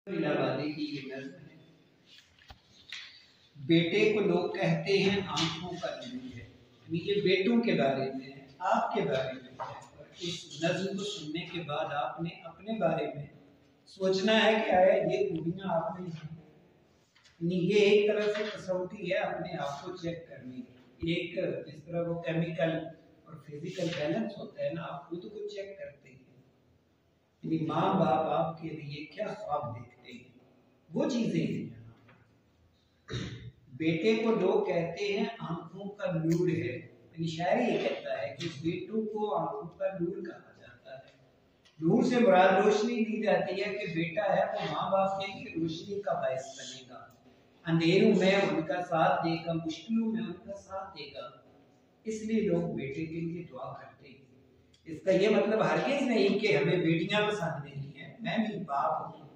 इलाहाबादी की ये नज़्म है। बेटे को लोग कहते हैं आंखों का नूर है। ये बेटों के बारे में है, आपके बारे में है। और इस नज़्म को सुनने के बाद आपने अपने बारे में सोचना है कि आया ये खूबियां आप में हैं। ये एक तरह से कसौटी है अपने आप को चेक करने की। एक जिस तरह वो केमिकल और फिजिकल बैलेंस होता है ना, आप खुद को चेक करते हैं। माँ बाप आपके लिए क्या ख्वाब देखते हैं, वो चीजें हैं। बेटे को लोग कहते हैं आंखों का नूर है। शायर ये कहता है कि बेटों को आंखों का नूर कहा जाता है। नूर से मुराद रोशनी ली जाती है कि बेटा है वो माँ बाप के लिए रोशनी का बायस बनेगा, अंधेरों में उनका साथ देगा, मुश्किलों में उनका साथ देगा। इसलिए लोग बेटे के लिए दुआ करते हैं। इसका ये मतलब हरगिज़ नहीं कि हमें बेटियां पसंद नहीं है। मैं भी बाप हूँ,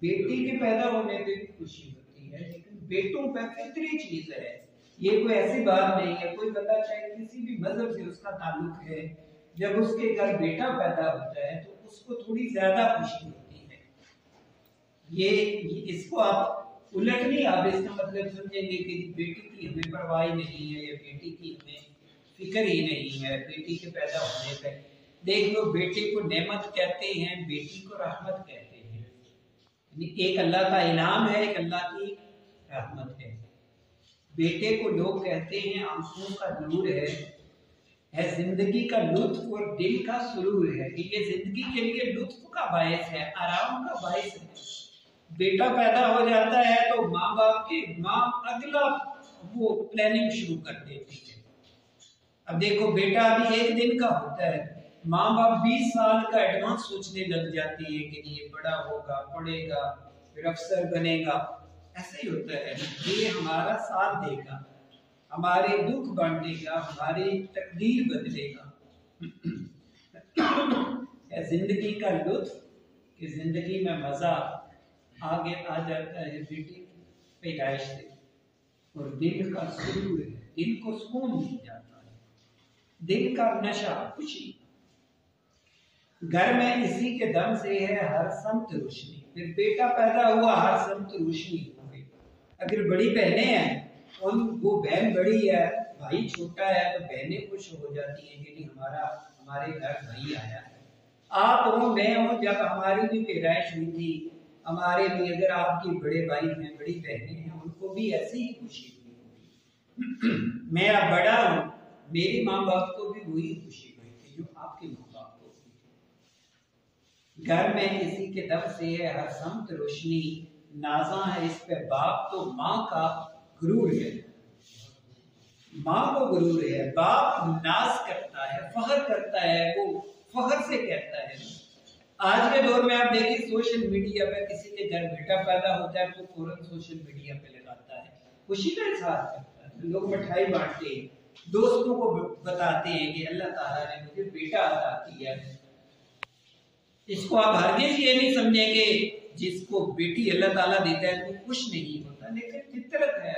बेटी के पैदा होने पे भी खुशी होती है, लेकिन बेटों पर फितरी चीज है। ये कोई ऐसी बात नहीं है, कोई बता चाहे किसी भी मजहब से उसका ताल्लुक है, जब उसके घर बेटा पैदा होता है तो उसको थोड़ी ज्यादा खुशी होती है। ये इसको आप उलट नहीं, आप इसका मतलब समझेंगे कि बेटी की हमें परवाह नहीं है या बेटी की हमें फिक्र ही नहीं है। बेटी के पैदा होने पे देख लो, बेटे को नेमत कहते हैं, बेटी को रहमत कहते हैं। एक अल्लाह का इनाम है, एक अल्लाह की रहमत है। बेटे को लोग कहते हैं आंखों का नूर है जिंदगी का लुत्फ और दिल का सुरूर है। कि ये जिंदगी के लिए लुत्फ का बायस है, आराम का बायस है। बेटा पैदा हो जाता है तो माँ बाप की माँ अगला वो प्लानिंग शुरू कर देती है। अब देखो, बेटा अभी एक दिन का होता है, माँ बाप 20 साल का एडवांस सोचने लग जाती है कि ये बड़ा होगा, पढ़ेगा, फिर अफसर बनेगा। ऐसे ही होता है, ये हमारा साथ देगा, हमारे दुख बांटेगा, हमारी तकदीर बदलेगा। जिंदगी का लुत्फ कि जिंदगी में मजा आगे आ जाता है बेटी पैदाइश से, और दिल का सुरूर है, दिल को सुकून मिल जाता है, दिल का नशा, खुशी। घर में इसी के दम से है हर समत रोशनी। फिर बेटा पैदा हुआ, हर समत रोशनी हो गई। अगर बड़ी बहनें हैं और वो बहन बड़ी है, भाई छोटा है, तो बहनें खुश हो जाती हैं कि हमारे घर भाई आया है। आप हो, मैं हूँ, जब हमारी भी पैदाइश हुई थी, हमारे भी अगर आपके बड़े भाई हैं, बड़ी बहनें हैं, उनको भी ऐसी ही खुशी हुई होगी। मैं अब बड़ा हूँ, मेरे माँ बाप को भी वही खुशी हुई थी जो आपके माँ बाप को हुई थी। घर में इसी के दम से है हर समत रोशनी, नाजा है इस पे बाप तो माँ का गुरूर है। माँ को गुरूर है, बाप नाज करता है, फख्र करता है, वो फख्र से कहता है। आज के दौर में आप देखिए, सोशल मीडिया पे किसी के घर बेटा पैदा होता है तो फौरन सोशल मीडिया पे लगाता है, खुशी का इजहार करता है। लोग मिठाई बांटते हैं, दोस्तों को बताते हैं कि अल्लाह ताला ने मुझे बेटा अता किया है। इसको आप हरगिज़ ये नहीं समझेंगे जिसको बेटी अल्लाह ताला देता है तो खुश नहीं होता, लेकिन फितरत है,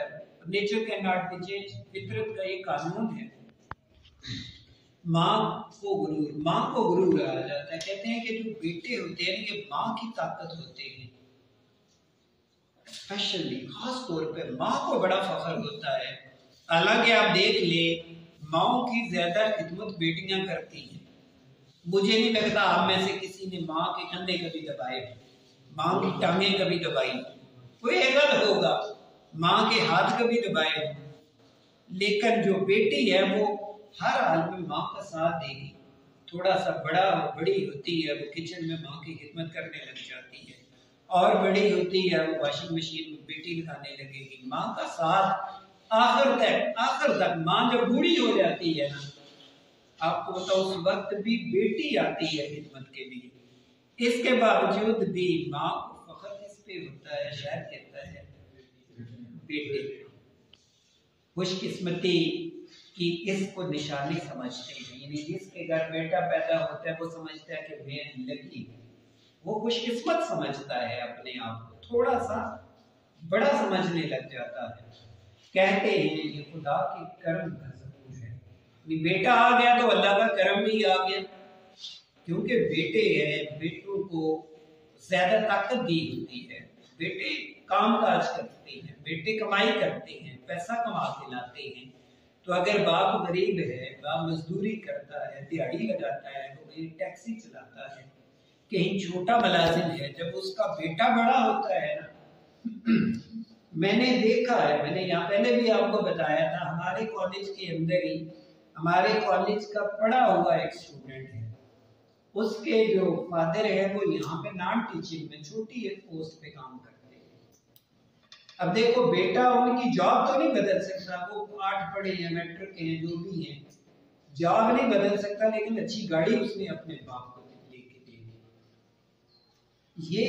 nature can not be change, फितरत का ये कानून है। माँ को गुरूर आ जाता है। कहते हैं कि जो बेटे होते हैं ये माँ की ताकत होते हैं। स्पेशली खास तौर पे माँ को बड़ा फख्र होता है। हालांकि आप देख ले, माँ की ज्यादा खिदमत बेटियां करती हैं। मुझे नहीं लगता आप में से किसी ने माँ के कंधे कभी दबाए, माँ की टांगे कभी दबाई, कोई एक होगा, माँ के हाथ कभी दबाए। लेकिन जो बेटी है वो हर हाल में माँ का साथ देगी। थोड़ा सा बड़ी होती है, वो किचन में माँ की खिदमत करने लग जाती है, और बड़ी होती है वो वॉशिंग मशीन में बेटी लगाने लगेगी। माँ का साथ आखिर तक। माँ जब बूढ़ी हो जाती है ना, आपको बताओ, उस वक्त भी बेटी आती है खिदमत के लिए। इसके बावजूद भी माँ को फख्र किस पे होता है? शायर कहता है बेटे। खुशकिस्मती की इसको निशानी समझते हैं, यानी जिसके घर बेटा पैदा होता है वो समझता है कि मैं लकी, वो खुशकिस्मत समझता है अपने आप को, थोड़ा सा बड़ा समझने लग जाता है। कहते हैं ये खुदा के कर्म का ज़बूर है। बेटा आ गया तो अल्लाह का कर्म भी आ गया, क्योंकि बेटे हैं, बेटों को ज्यादा ताकत दी होती है। बेटे काम काज करते हैं, बेटे कमाई करते हैं, पैसा कमा के लाते हैं। तो अगर बाप गरीब है, बाप मजदूरी करता है, दिहाड़ी लगाता है, वो कहीं टैक्सी चलाता है, कहीं छोटा मुलाजिम है, जब उसका बेटा बड़ा होता है ना मैंने देखा है, मैंने यहाँ पहले भी आपको बताया था, हमारे कॉलेज के अंदर ही हमारे कॉलेज का पढ़ा हुआ एक स्टूडेंट है, उसके जो फादर है वो यहाँ पे नॉन टीचिंग में छोटी एक पोस्ट पे काम करते हैं। अब देखो बेटा उनकी जॉब तो नहीं बदल सकता, वो 8 पढ़े हैं, मैट्रिक के हैं, जो भी हैं, जॉब नहीं बदल सकता, लेकिन अच्छी गाड़ी उसने अपने बाप को लेके दे दी। ये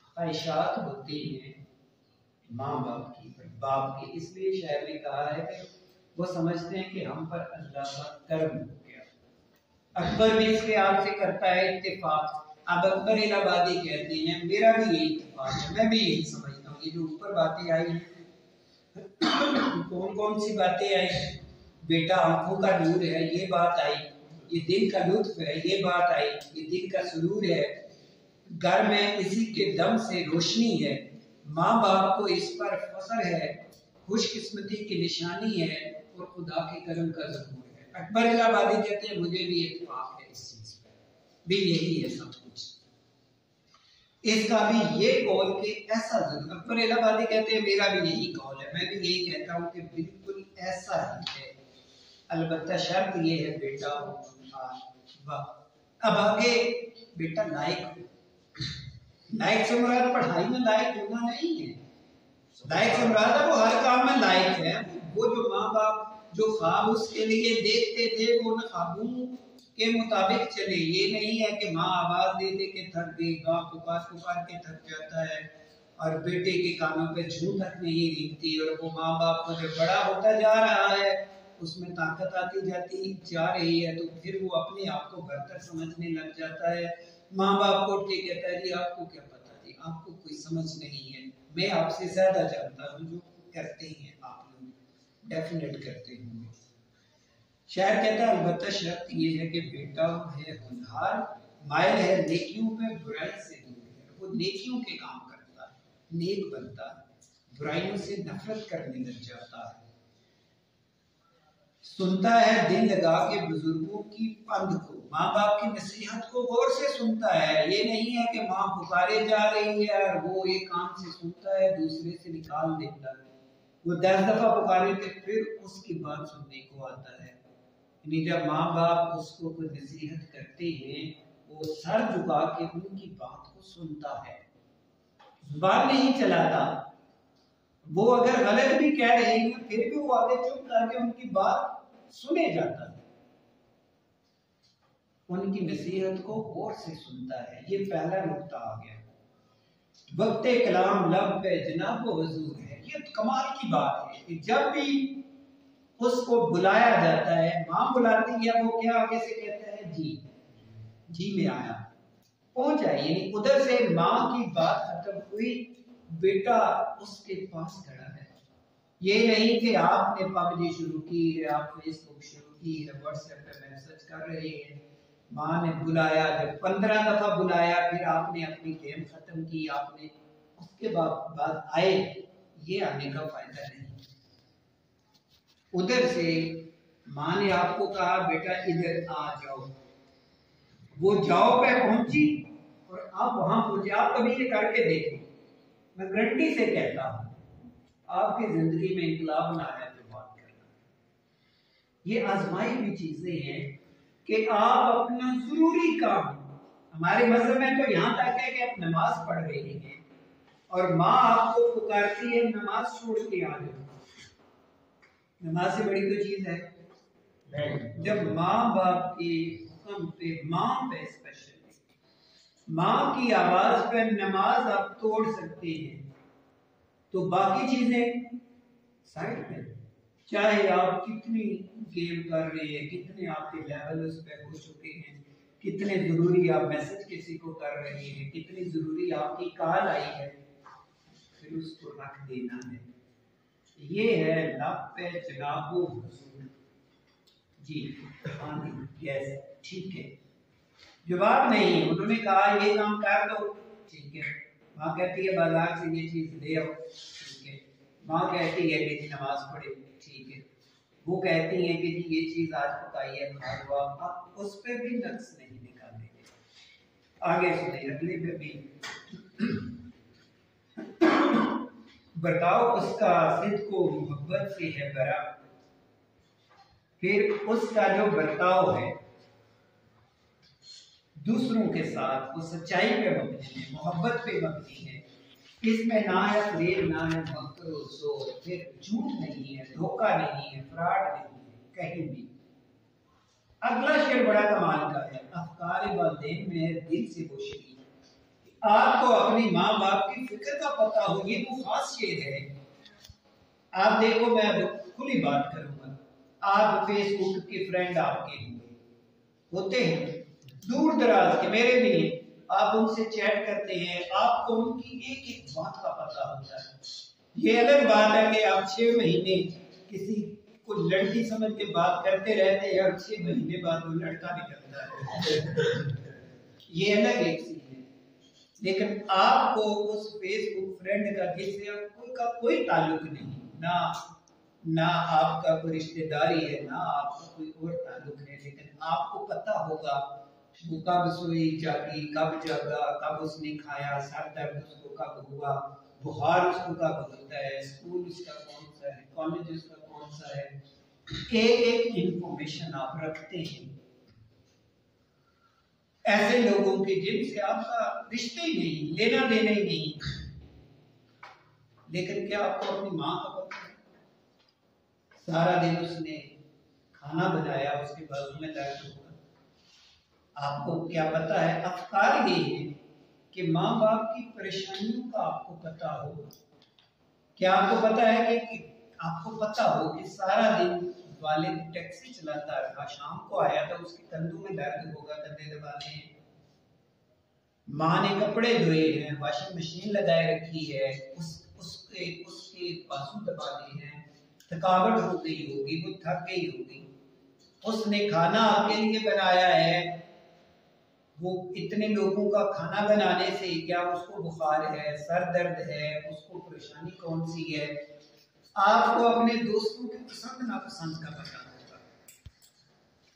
ख्वाहिशात होती हैं माँ बाप की, बाप की। इसलिए शायर ने कहा है कि वो समझते हैं कि हम पर अल्लाह का कर्म हो गया। अकबर भी इसके आपसे करता है इत्तेफाक। अब अकबर इलाहाबादी कहते हैं मेरा भी यही इत्तेफाक है, मैं भी यही समझता हूँ। ये जो ऊपर बातें आई कौन कौन सी बातें आई, बेटा आंखों का नूर है, ये बात आई, ये दिल का लुत्फ है, ये बात आई, ये दिल का सुरूर है, घर में इसी के दम से रोशनी है, माँ बाप को इस पर फख्र है, खुशकिस्मती की निशानी है और खुदा के करम का ज़हूर है। अकबर इलाहाबादी कहते हैं मुझे भी इत्तेफाक है, इस चीज पर भी यही है सब कुछ। इसका भी ये कौल के ऐसा जरूर, अकबर इलाहाबादी कहते हैं मेरा भी यही कौल है, मैं भी यही कहता हूँ कि बिल्कुल ऐसा ही है, अलबत्ता शर्त ये है बेटा हो। अब आगे बेटा लायक, लायक से मुराद पढ़ाई में लायक होना नहीं है, लायक से मुराद है वो हर काम में लायक है। वो जो माँ बाप जो ख्वाब उसके लिए देखते थे वो उन ख्वाबों के मुताबिक चले। ये नहीं है कि माँ आवाज दे दे के थक गई, बाप पुकार पुकार के थक जाता है और बेटे के कानों पे छू तक नहीं रींगती, और वो माँ बाप को जब बड़ा होता जा रहा है उसमें ताकत आती जाती जा रही है, तो फिर वो अपने आप को बरतर समझने लग जाता है। माँ बाप को उठ के कहता है जी आपको क्या पता जी, आपको कोई समझ नहीं है, मैं आपसे ज्यादा जानता हूँ, जो करते हैं आप लोग डेफिनेट करते होंगे। शायर कहता है अलबत्ता शर्त ये है कि बेटा है होनहार, मायल है नेकियों पे, बुराई से दूर है, वो नेकियों के काम करता है, नेक बनता है, बुराइयों से नफरत करने लग जाता है, सुनता है दिल लगा के बुजुर्गों की पंद को, माँ बाप की नसीहत को गौर से सुनता है। ये नहीं है कि माँ पुकारे जा रही है और वो एक कान से सुनता है दूसरे से निकाल देता है, वो 10 दफा पुकारे थे फिर उसकी बात सुनने को आता है। जब माँ बाप उसको कोई नसीहत करते हैं वो सर झुका के उनकी बात को सुनता है, जुबान नहीं चलाता। वो अगर गलत भी कह रहे हैं फिर भी वो आगे चुप करके उनकी बात सुने जाता है, उनकी नसीहत को गौर से सुनता है। ये पहला नुक्ता आ गया। वक्ते कलाम लब पे जनाब हुजूर है, ये कमाल की बात है कि जब भी उसको बुलाया जाता है, माँ बुलाती है, वो क्या आगे से कहता है जी, जी में आया, पहुंच जाए, यानी उधर से माँ की बात खत्म हुई, बेटा उसके पास खड़ा है। ये नहीं कि आपने पबजी शुरू की है, आप फेसबुक शुरू की है, व्हाट्सएप पे मैसेज कर रहे हैं, माँ ने बुलाया, जब 15 दफा बुलाया फिर आपने अपनी गेम खत्म की, आपने उसके बाद आए, ये आने का फायदा नहीं। उधर से माँ ने आपको कहा बेटा इधर आ जाओ, वो जाओ पे पहुंची और आप वहां पहुंचे। आप कभी ये करके देखें, मैं गारंटी से कहता हूं आपकी जिंदगी में इंकलाब ना आया जो बात करना। ये आजमाई हुई चीजें हैं कि आप अपना जरूरी काम, हमारे मजहब में तो यहाँ तक है कि आप नमाज पढ़ रहे हैं और माँ आपको पुकारती है नमाज छोड़ के आ जाओ, नमाज से बड़ी कोई चीज है? जब माँ बाप के हुक्म पे, माँ पे स्पेशली माँ की आवाज पे नमाज आप तोड़ सकते हैं, तो बाकी चीजें साइड में, चाहे आप कितनी गेम कर रहे हैं, कितने आपके लेवल उस पे हो चुके हैं, कितने जरूरी आप मैसेज किसी को कर रहे हैं, कितनी जरूरी आपकी कॉल आई है, फिर उसको रख देना है। ये है लब पे जनाबो हुजूर जी। हाँ जी, यस, ठीक है, जवाब नहीं। उन्होंने कहा ये काम कर दो, ठीक है। माँ कहती है बाजार से ये चीज ले आओ, ठीक है। माँ कहती है कि नमाज पढ़े, ठीक है। वो कहती है कि ये चीज आज पकाई है, खा लो आप उस पे भी नक्स नहीं निकालेंगे। आगे सुने अगले पे भी बताओ उसका सिद्क को मोहब्बत से है भरा, फिर उसका जो बर्ताव है दूसरों के साथ वो सच्चाई पे मबनी है, मोहब्बत पे मबनी है। इसमें ना है फरेब, ना है मकर और जोर, फिर झूठ नहीं है, धोखा नहीं है, फ्रॉड नहीं है कहीं भी। अगला शेर बड़ा कमाल का है, अफकार वालिदैन में है दिल से वो शरीक। आपको अपनी माँ बाप की फिक्र का पता हो, ये वो खास शेर है। आप देखो, मैं अब खुली बात करूंगा। आप फेसबुक के फ्रेंड आपके होते हैं दूर दराज के, मेरे भी हैं। आप उनसे चैट करते हैं, आपको उनकी एक एक बात का पता होता है। ये अलग बात है कि आप 6 महीने किसी को लड़की समझ के बात करते रहते हैं और 6 महीने बाद वो लड़का निकलता है ये अलग एक चीज है। लेकिन आपको उस फेसबुक फ्रेंड का जिससे कोई ताल्लुक नहीं, ना आपका कोई रिश्तेदारी है, ना आपका कोई और ताल्लुक है, लेकिन आपको पता होगा वो कब सोई जागी, कब जागा, कब उसने खाया, सर दर्द उसको कब हुआ, बुखार उसको कब होता है, स्कूल उसका कौन सा है, कॉलेज उसका कौन सा है, एक एक इंफॉर्मेशन आप रखते हैं। ऐसे लोगों के जिनसे आपका रिश्ते ही नहीं, लेना देना ही नहीं, लेकिन क्या आपको अपनी माँ का पता है? सारा दिन उसने खाना बनाया, उसके बाद में दर्द होगा। आपको क्या पता है? अफकार ये है कि माँ बाप की परेशानियों का आपको पता हो। क्या आपको पता है कि आपको पता हो कि सारा दिन वाले टैक्सी चलाता रहा, शाम को आया था, उसके कंधों में दर्द होगा, कंधे दबाने हैं। माँ ने कपड़े धोए हैं, वॉशिंग मशीन लगाए रखी है, उसके बाजू दबाने हैं, थकावट हो गई होगी, वो थक गई होगी। उसने खाना आपके लिए बनाया है, वो इतने लोगों का खाना बनाने से क्या उसको बुखार है, सर दर्द है, उसको परेशानी कौन सी है। आपको अपने दोस्तों के पसंद नापसंद का पता होगा।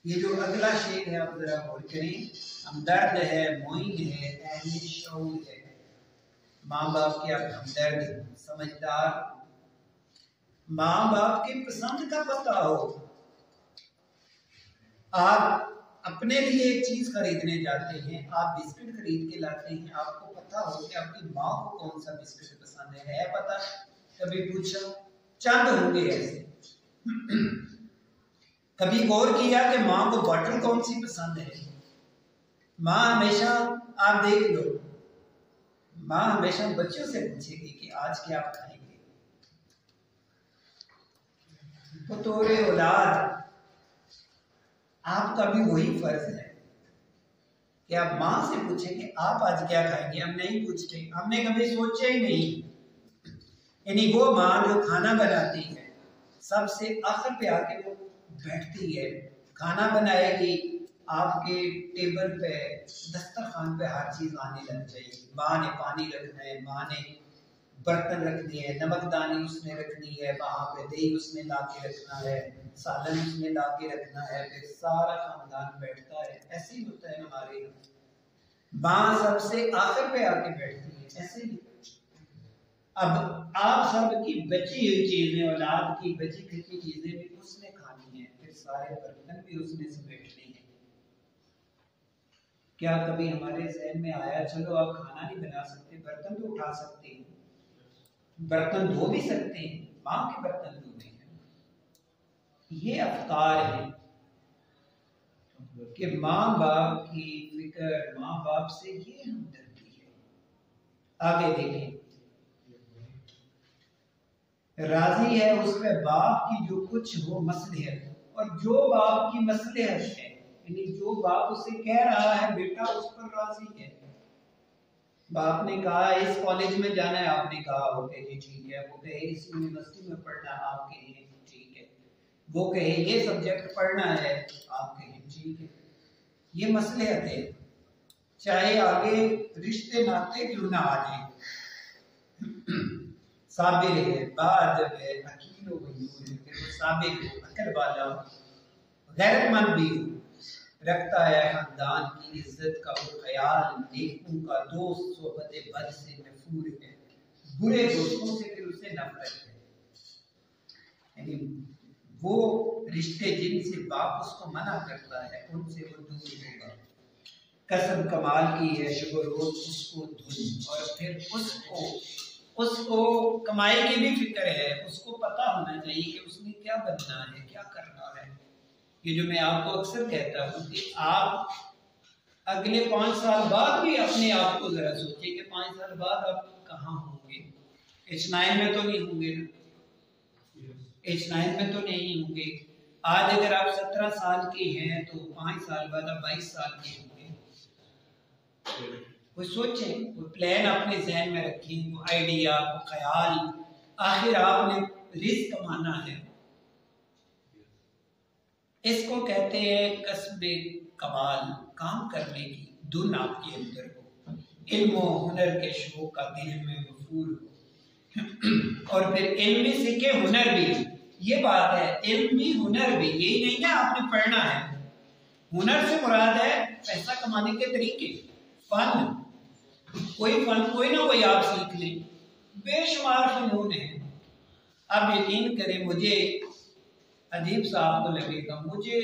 ये जो अगला शेर है आप जरा गौर करें, हमदर्द है, मोइन है, अहले शऊर है। माँ बाप के आप हमदर्द, समझदार, माँ बाप के पसंद का पता हो। आप अपने लिए एक चीज खरीदने जाते हैं, आप बिस्किट खरीद के लाते हैं, आपको पता हो कि आपकी माँ को कौन सा बिस्किट पसंद है पता? कभी पूछा? चंद होंगे ऐसे। कभी गौर किया कि माँ को बॉटल कौन सी पसंद है? माँ हमेशा, आप देख लो, माँ हमेशा बच्चों से पूछेगी कि आज क्या आप खाएंगे। तो तोरे औलाद, आपका भी वही फर्ज है कि आप माँ से पूछें कि आप आज क्या खाएंगे। हम नहीं पूछते, हमने कभी सोचा ही नहीं। यानी वो माँ जो खाना बनाती है, सबसे आखिर पे आके वो बैठती है, खाना बनाएगी, आपके टेबल पे, दस्तरखान पे हर चीज आने लग जाएगी। माँ ने पानी रखना है, माँ ने बर्तन रखनी है, नमकदानी उसने रखनी है, वहां पे दही उसने ला के रखना है, सालन उसने ला के रखना है, फिर सारा खानदान बैठता है। ऐसे ही होता है हमारे यहाँ, माँ सबसे आखिर पे आके बैठती है, ऐसे ही। अब आप सब की बची हुई चीजें, औलाद की बची खुची चीजें भी उसने खानी है, फिर सारे बर्तन भी उसने समेटने हैं। क्या कभी हमारे ज़हन में आया चलो आप खाना नहीं बना सकते, बर्तन तो उठा सकते हैं, बर्तन धो भी सकते हैं, माँ के बर्तन धोने हैं। ये अफकार है कि माँ बाप की फिक्र, माँ बाप से ये हमदर्दी है। आगे देखें, राजी है उस पे बाप की जो कुछ हो मसलहत, और जो बाप की मसलहत है, यानी जो बाप उसे कह रहा है बेटा उस पर राजी है। बाप ने कहा इस कॉलेज में जाना है, आपने कहा ओके जी ठीक है, वो कहे इस यूनिवर्सिटी में पढ़ना है, आप कहे ठीक है, वो कहे ये सब्जेक्ट पढ़ना है, आप कहे ठीक है। ये मसलहत है, चाहे आगे रिश्ते नाते क्यों ना आ जाए। साबिर है, बाअदब है, अकील व गयूर है, फिर वो साबिर हो, अकल वाला हो, गैरतमंद भी हो, रखता है खानदान की इज्जत का वो ख्याल, नेकों का दोस्त, सोहबत बद से नफूर है, बुरे दोस्तों से फिर उसे नफरत है। यानी वो रिश्ते जिनसे बाप उसको मना करता है उनसे वो दूर होगा। कसम कमाल की है शुभ रोज उसको धुन, और फिर उसको कमाई की भी फिक्र है, उसको पता होना चाहिए कि उसने क्या बनना है, क्या करना है। ये जो मैं आपको अक्सर कहता हूँ कि आप अगले 5 साल बाद भी अपने आप को जरा सोचिए कि 5 साल बाद आप कहाँ होंगे। H9 में तो नहीं होंगे ना, H9 में तो नहीं होंगे। आज अगर आप 17 साल के हैं तो 5 साल बाद आप 22 साल के होंगे। वो सोचें, वो प्लान अपने जहन में रखें, वो आइडिया, वो ख्याल। आखिर आपने रिस्क कमाना है। इसको कहते हैं कसबे कमाल, काम करने की धुन आपके अंदर हो, इल्म और हुनर के शौक का दिल में वफूर हो, और फिर इल्म भी सीखे, हुनर भी। ये बात है, इल्म भी हुनर भी, यही नहीं है आपने पढ़ना है। हुनर से मुराद है पैसा कमाने के तरीके, फन। कोई फन कोई ना कोई आप सीख लें, बेशुमार फनून है। आप यकीन करें, मुझे अजीब सा आपको लगेगा, मुझे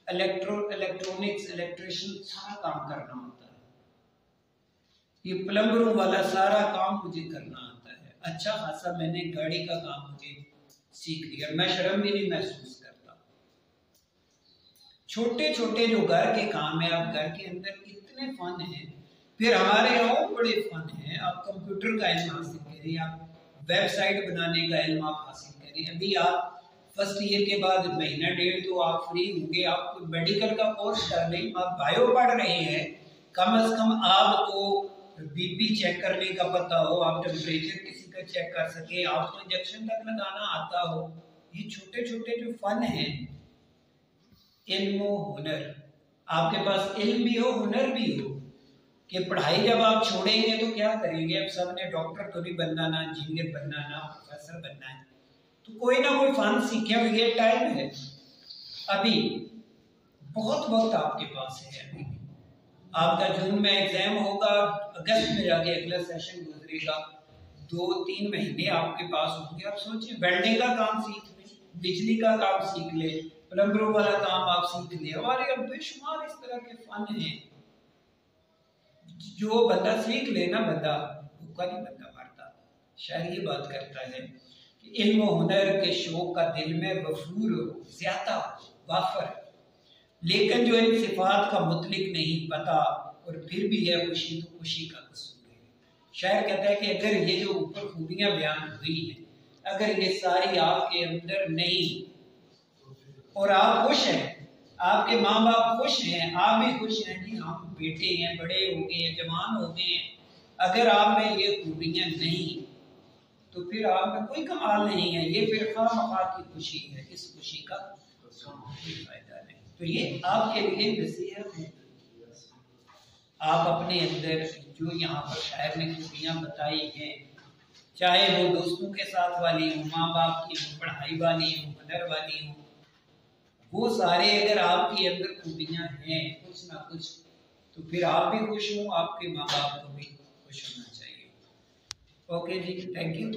इलेक्ट्रॉनिक्स, इलेक्ट्रिशियन सारा काम करना होता है। ये प्लम्बरों वाला सारा काम मुझे करना आता है। अच्छा खासा मैंने गाड़ी का काम मुझे सीख लिया, मैं शर्म भी नहीं महसूस करता। छोटे छोटे जो घर के काम है, आप घर के अंदर इतने फन हैं। फिर हमारे यहाँ बड़े फन हैं। आप कंप्यूटर का इल्म हासिल करें, आप वेबसाइट बनाने का इल्म आप हासिल करें। अभी आप फर्स्ट ईयर के बाद महीना डेढ़ तो आप फ्री होंगे, आप मेडिकल का कोर्स कर लें, आप बायो पढ़ रहे हैं, कम से कम आपको बीपी चेक करने का पता हो, आप टेम्परेचर किसी का चेक कर सके, आपको इंजेक्शन तक लगाना आता हो। ये छोटे छोटे जो फन हैं, इल्म हुनर, आपके पास इल्म भी हो, हुनर भी हो। कि पढ़ाई जब आप छोड़ेंगे तो क्या करेंगे। अब सबने डॉक्टर तो नहीं बनना, ना इंजीनियर बनना, ना प्रोफेसर बनना है, तो कोई ना कोई फन सीखे। ये टाइम है, अभी बहुत वक्त आपके पास है। अभी आपका जून में एग्जाम होगा, अगस्त में जाके अगला सेशन गुजरेगा, 2-3 महीने आपके पास होंगे। आप सोचिए, वेल्डिंग का काम सीख ले, बिजली का काम सीख ले, प्लम्बरों वाला काम आप सीख ले। हमारे अब बेशुमार इस तरह के फन हैं, जो बंदा सीख लेना, बंदा भूखा नहीं, बंदा मरता। शायद ये बात करता है कि इल्म हुनर के शौक का दिल में वफूर हो, ज्यादा वाफर, लेकिन जो इन सिफात का मुतलिक नहीं पता और फिर भी है खुशी, तो खुशी का कसूर है। शायर कहता है कि अगर ये जो ऊपर खूबियां बयान हुई हैं, अगर ये सारी आपके अंदर नहीं और आप खुश हैं, आपके माँ बाप खुश हैं, आप भी खुश हैं कि हम बेटे हैं, बड़े हो गए हैं, जवान हो गए हैं, अगर आप में ये खूबियां नहीं तो फिर आप में कोई कमाल नहीं है। ये फिर खामखा की खुशी है, इस खुशी का कोई फायदा नहीं। तो ये आपके लिए नसीहत है। आप अपने अंदर जो यहाँ पर शायर ने खूबियां बताई हैं, चाहे वो दोस्तों के साथ वाली हो, माँ बाप की हो, पढ़ाई वाली हो, हुनर वाली हो, वो सारे अगर आपके अंदर खूबियां हैं कुछ ना कुछ, तो फिर आप भी खुश हो, आपके माँ बाप को भी खुश होना चाहिए। ओके जी, थैंक यू।